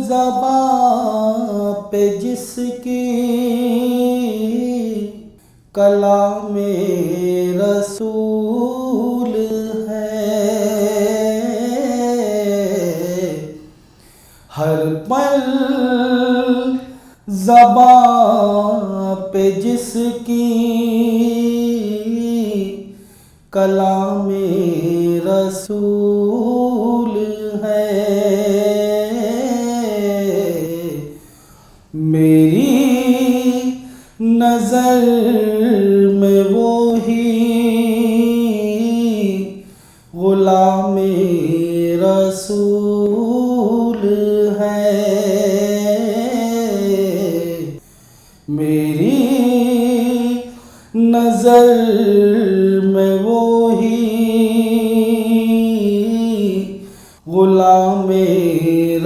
ज़बां पे जिसकी कलाम रसूल है, हर पल ज़बां पे जिसकी कलाम रसूल है, मेरी नज़र में वो ही ग़ुलाम रसूल है, मेरी नज़र में वो ही ग़ुलाम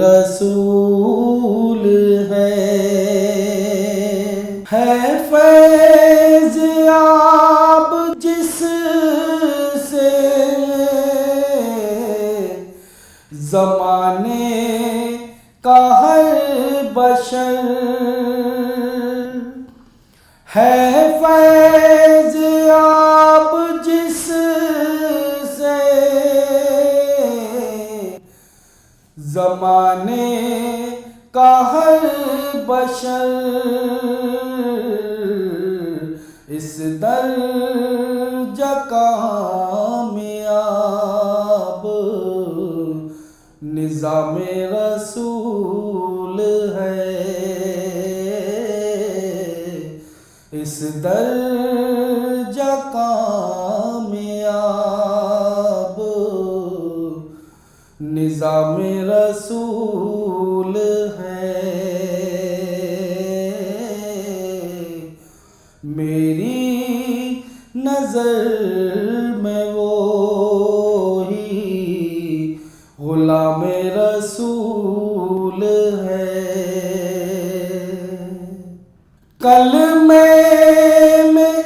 रसूल है फैज़ याब जिससे ज़माने का हर बशर है, फैज़ याब जिससे ज़माने का हर बशर इस दर्जा कामयाब निज़ाम रसूल है, इस दर्जा कामयाब निज़ाम रसूल है, मेरी नज़र में वो ही ग़ुलाम रसूल है। कलमे में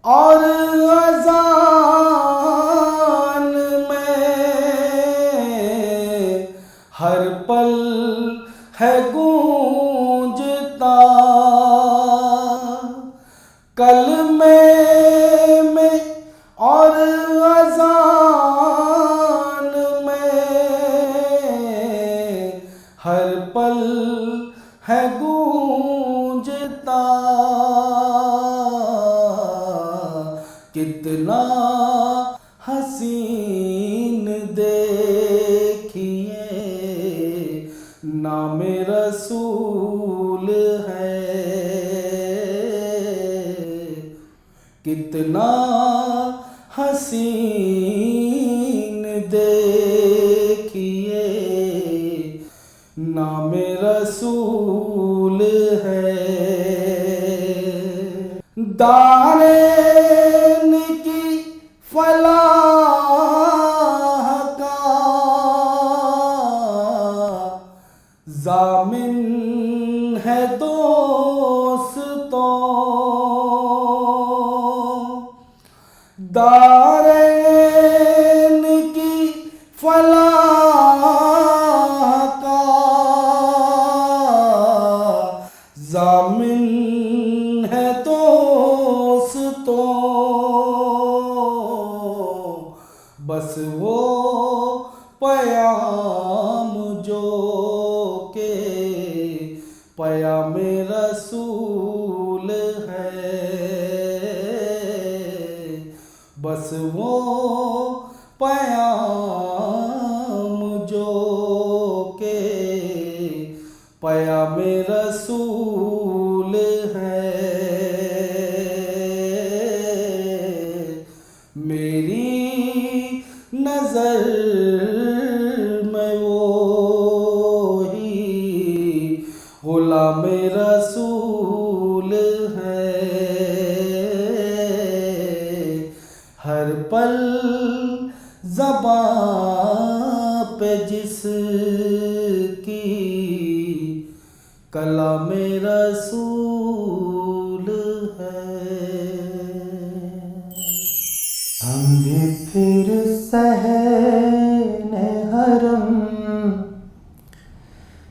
और अज़ान में हर पल है गूंजता, कलमे में और अज़ान में हर पल है गूंजता, कितना हसीन देखिए नाम रसूल है, कितना हसीन देखिए नाम रसूल है, दारैन की फलाह का ज़ामिन है दोस्तों, दारैन की फलाह का ज़ामिन है दोस्तों, बस वो पयाम जो के पयाम रसूल है, बस वो पयाम जो के पयाम रसूल है, मेरी नज़र में वो ही ग़ुलाम रसूल है, हर पल ज़बां पे जिसकी कलाम रसूल है। अंगे फिर सहने हरम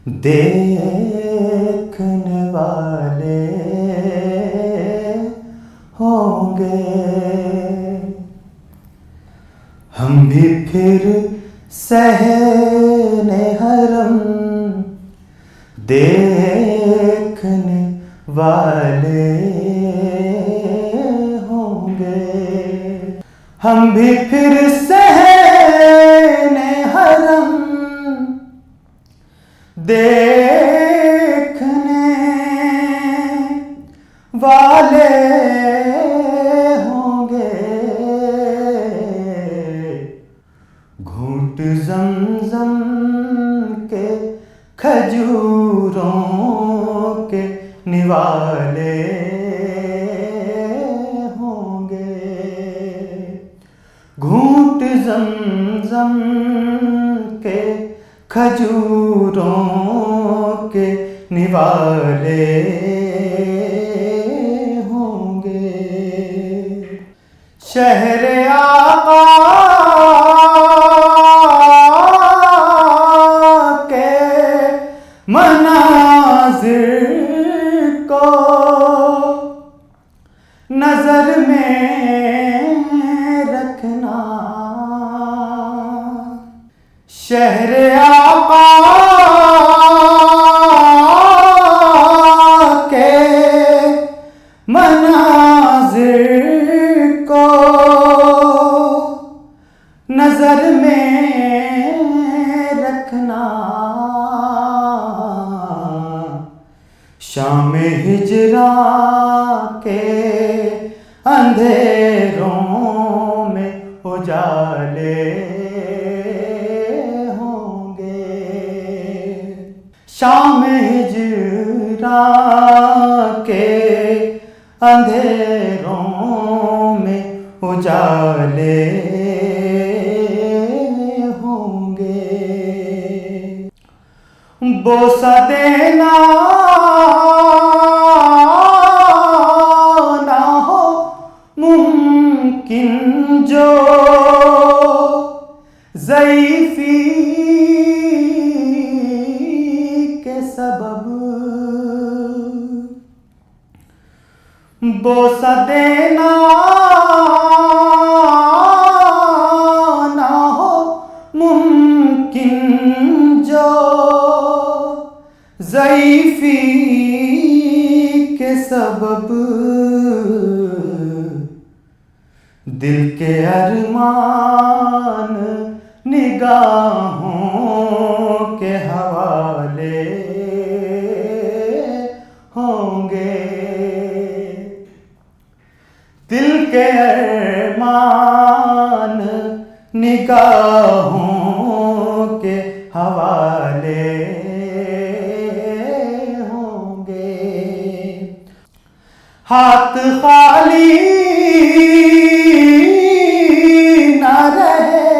देखने वाले होंगे। हम भी फिर सहने हरम देखने वाले होंगे। हम भी फिर सहने हरम देखने वाले होंगे। घूंट ज़मज़म के खजूरों के निवाले होंगे। घूंट ज़मज़म के खजूरों के निवाले होंगे। शहर आका के मनाज़िर को नजर में रखना। शहर आका के मनाज़िर को नजर में रखना। शाम हिजरा के अंधेरों में उजाले होंगे। शाम हिजरा के अंधेरों में उजाले होंगे। बोसा देना ना हो मुमकिन जो ज़ईफ़ी के सबब। बोसा देना ना हो मुमकिन जो ज़ईफ़ी के सबब। दिल के अरमान निगाहों के हवाले होंगे। दिल के अरमान निगाहों के हवाले होंगे। हाथ खाली न रहे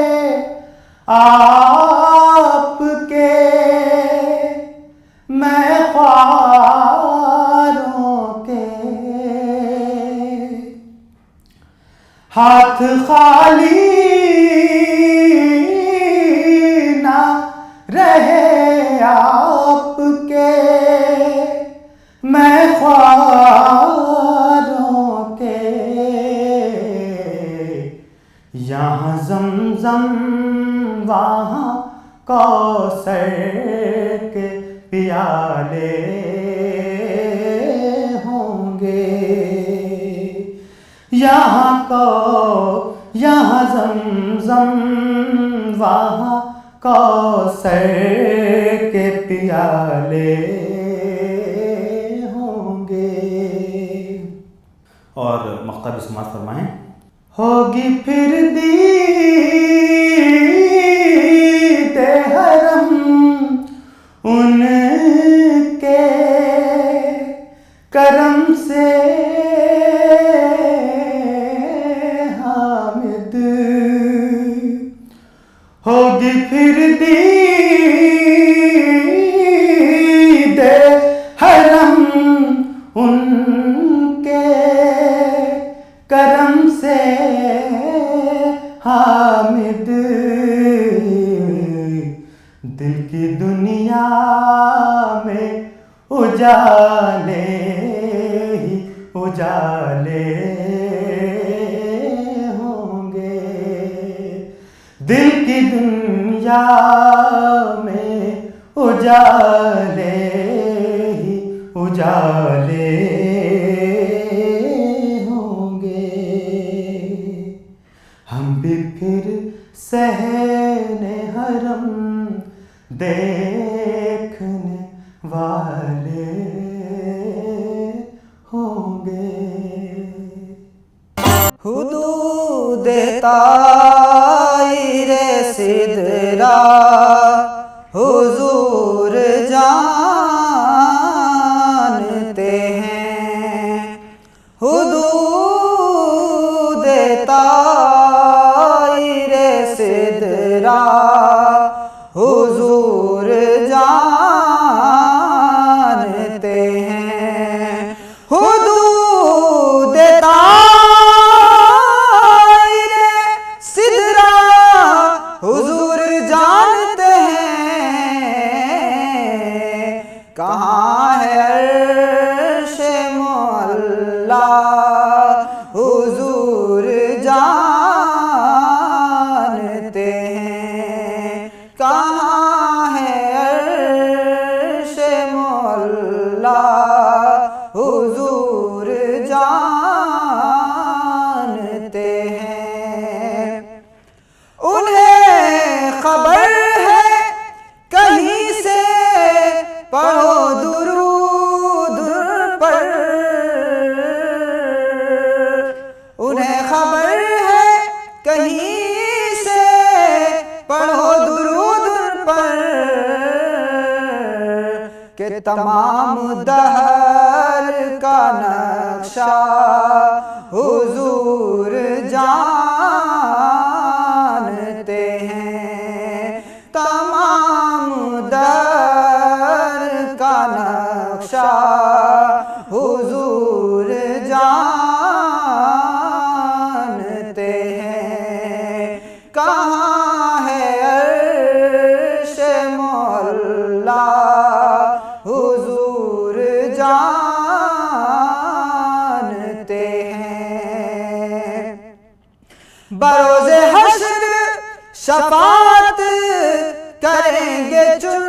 आपके, मैं ख्वारों के। हाथ खाली न रहे आपके, मैं ख्वारों के। यहाँ ज़मज़म वहाँ कौसर के पियाले होंगे। यहाँ ज़मज़म वहाँ कौसर के पियाले होंगे। और मक्ता भी समाज फरमाएं। होगी फिर दीदे हरम उनके करम से हामिद। होगी फिर दीदे हरम उनके करम से हामिद। दिल की दुनिया में उजाले ही उजाले होंगे। दिल की दुनिया में उजाले ही उजाले होंगे। हम भी फिर सहने हरम देखने वाले होंगे। हुदूद ताइरे सिदरा हुजूर जानते हैं। हुदूद ताइरे सिदरा हुजूर जानते हैं। हुदूद ताइरे सिदरा हुजूर जानते हैं। कहाँ है अर्शे मुअल्ला हुजूर जानते हैं। कहाँ है अर्शे मुअल्ला हुजूर जानते हैं। उन्हें खबर है कहीं से पढ़ो दुरूद पर। उन्हें खबर है कहीं से पढ़ो दुरूद पर कि तमाम दहर का नक्शा हुजूर जानते हैं। तमाम दहर का नक्शा हुजूर जानते हैं। कहाँ है अर्शे मौला हुजूर जानते हैं। बरोज़े हश्र शफाअत करेंगे चुन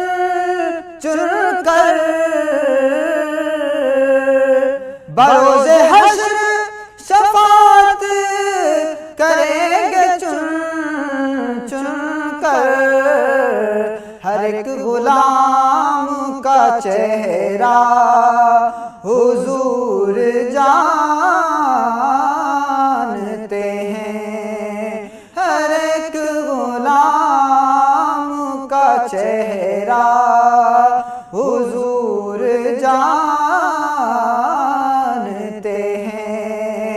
चुन कर। बरोज़े हश्र शफाअत करेंगे चुन चुन कर। हर एक गुलाम का चेहरा हुजूर जानते हैं। हर एक गुलाम का चेहरा हुजूर जानते हैं।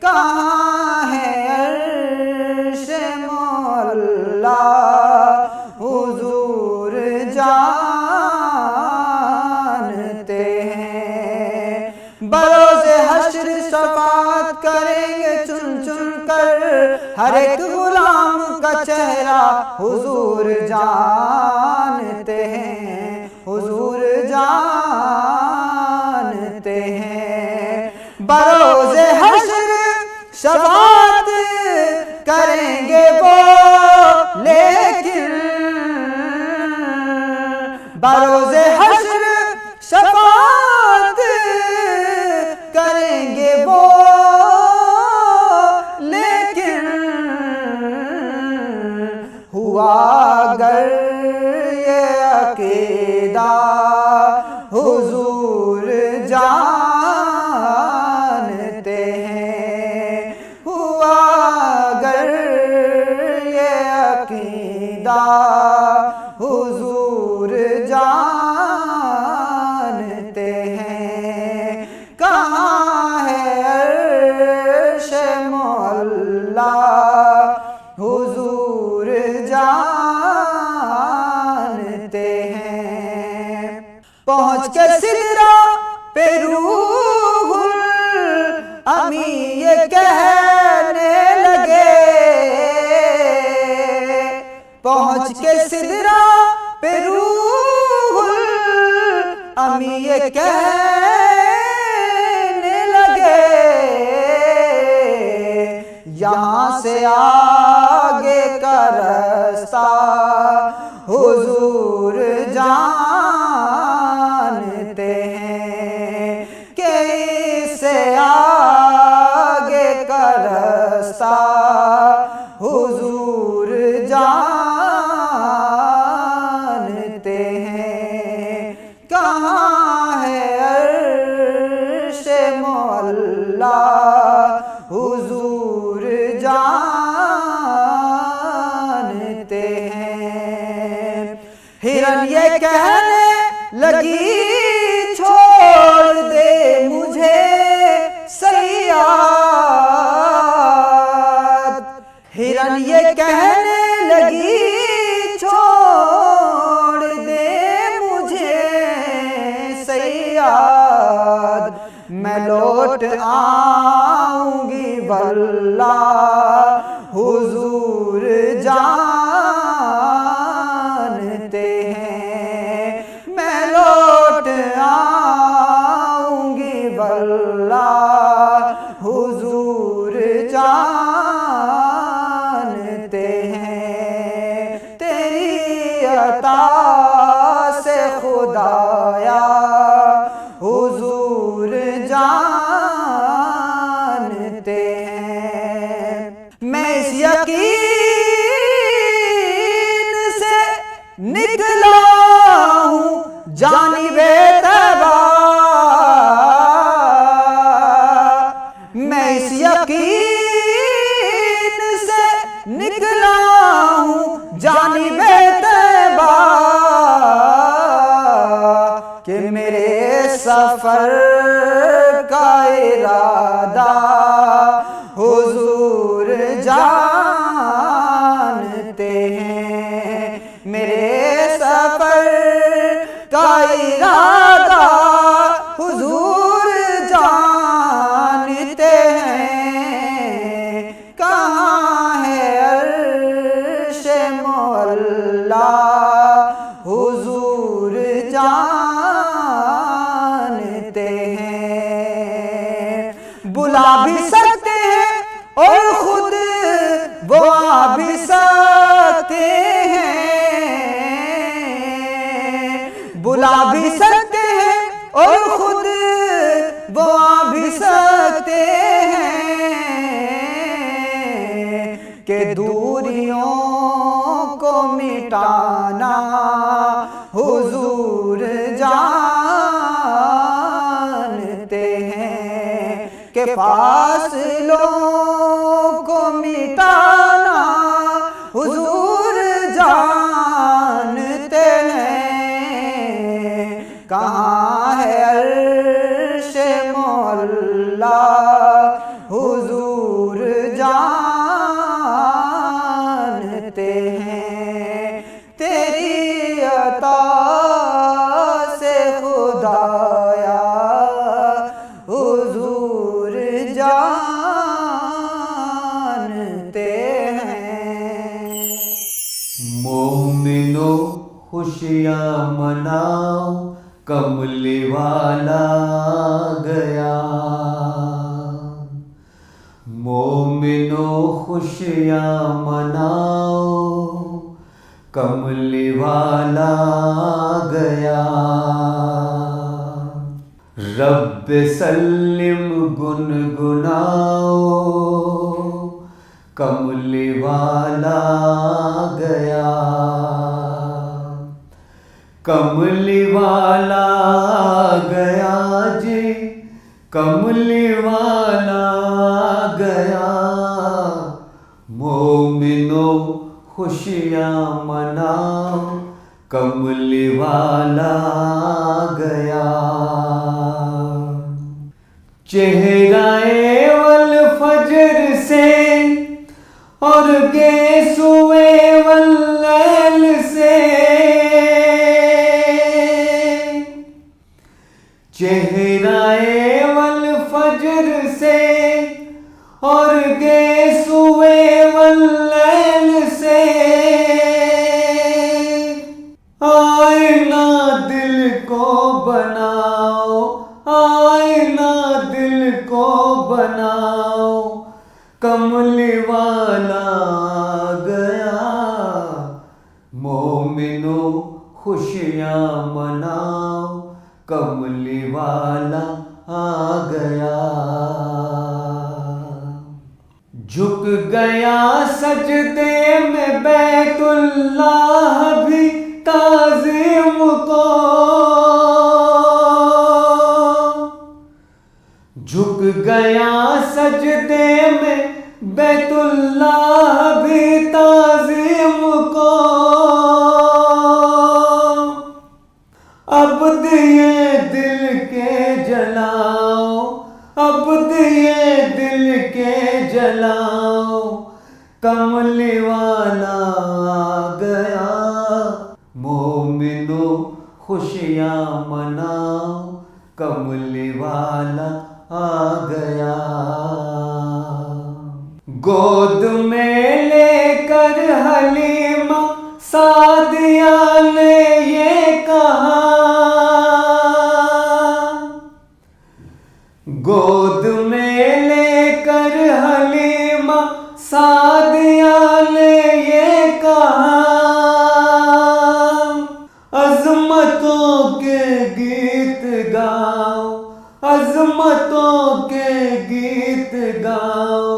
कहाँ है अर्शे मौला हुजूर जानते हैं। बरोज़े हश्र शफाअत करेंगे चुन चुन कर। हर एक गुलाम का चेहरा हुजूर जानते हैं। हुजूर जानते हैं। बरोज़े हश्र शफाअत करेंगे वो लेकिन। बरोज़े हश्र शफाअत करेंगे वो लेकिन। हुआ अगर ये अकीदा हुजूर जानते हैं। हुआ अगर ये अकीदा हुजूर जानते हैं। कहाँ है अर्शे मौला हुजूर जानते हैं। पहुँच के सिदरा पे रूहुल अमी ये कहने लगे। पहुँच के सिदरा पे रूहुल अमी ये कहने लगे, यहाँ से आगे का रास्ता हुजूर जानते हैं, कि इससे आगे का रास्ता हुजूर जानते हैं। कहाँ है अर्शे मौला हुजूर जानते हैं। हिरन ये कहने लगी, छोड़ दे मुझे सैयाद। हिरन ये कहने लगी, छोड़ दे मुझे सैयाद, मैं लौट आऊंगी वल्ला हुजूर जानते हैं। मैं लौट आऊंगी वल्ला हुजूर जानते हैं। तेरी अता से खुदाया हुजूर जानते हैं। मैं इस यकीन से निकला हूँ जानिबे तैबा, मैं इस यकीन से निकला हूँ जानिबे तैबा, कि मेरे सफर का इरादा हुजूर जानते हैं। मेरे सफर का इरादा हुजूर जानते हैं। कहाँ है अर्शे मौला हुजूर जानते हैं। बुला भी सकते हैं और खुद वो आ भी सकते हैं, बुला भी सकते हैं और खुद वो आ भी सकते हैं, कि दूरियों को मिटाना हुजूर जानते हैं, कि फासलों को मिटाना हुजूर जानते हैं। कहाँ है अर्शे मौला हुजूर जानते हैं। तेरी अता से खुदाया हुजूर जानते हैं। मोमिनो खुशियाँ मनाओ, कमली वाला गया। मोमिनो खुशियाँ मनाओ, कमली वाला गया। रब सल्लिम गुनगुनाओ, कमली वाला गया। कमली वाला गया जी, कमली वाला गया। मोमिनो खुशियाँ मनाओ, कमली वाला गया। चेहराए वल फजर से और गेसुए वल्लैल से, चेहराए वल फजर से और गेसुए वल्लैल से, आईना दिल को बनाओ, आईना दिल को बनाओ, कमली वाला आ गया, मोमिनो खुशियाँ मनाओ, कमली वाला आ गया। झुक गया सजदे में बैतुल्लाह भी ताज़ीम को, झुक गया सजदे में बैतुल्लाह भी ताज़ीम को। अब दिए दिल के जलाओ, अब दिए दिल के जलाओ, कमली वाला आ गया, मोमिनो खुशियाँ मनाओ, कमली वाला आ गया। गोद में लेकर हलीमा सादिया ने ये कहा, गोद में लेकर हलीमा सादिया ने ये कहा, अज़मतों के गीत गाओ, अज़मतों के गीत गाओ,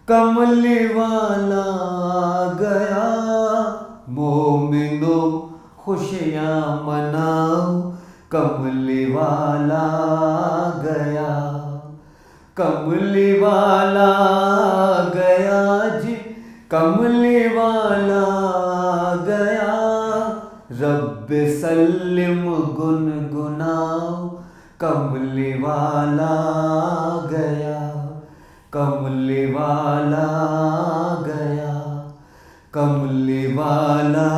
कमली वाला आ गया, मोमिनो खुशियाँ मनाओ, कमली वाला आ गया, कमली वाला आ गया जी, कमली वाला आ गया। रब्बे सल्लिम गुनगुनाओ, कमली वाला आ गया, कमली वाला आ गया, कमली वाला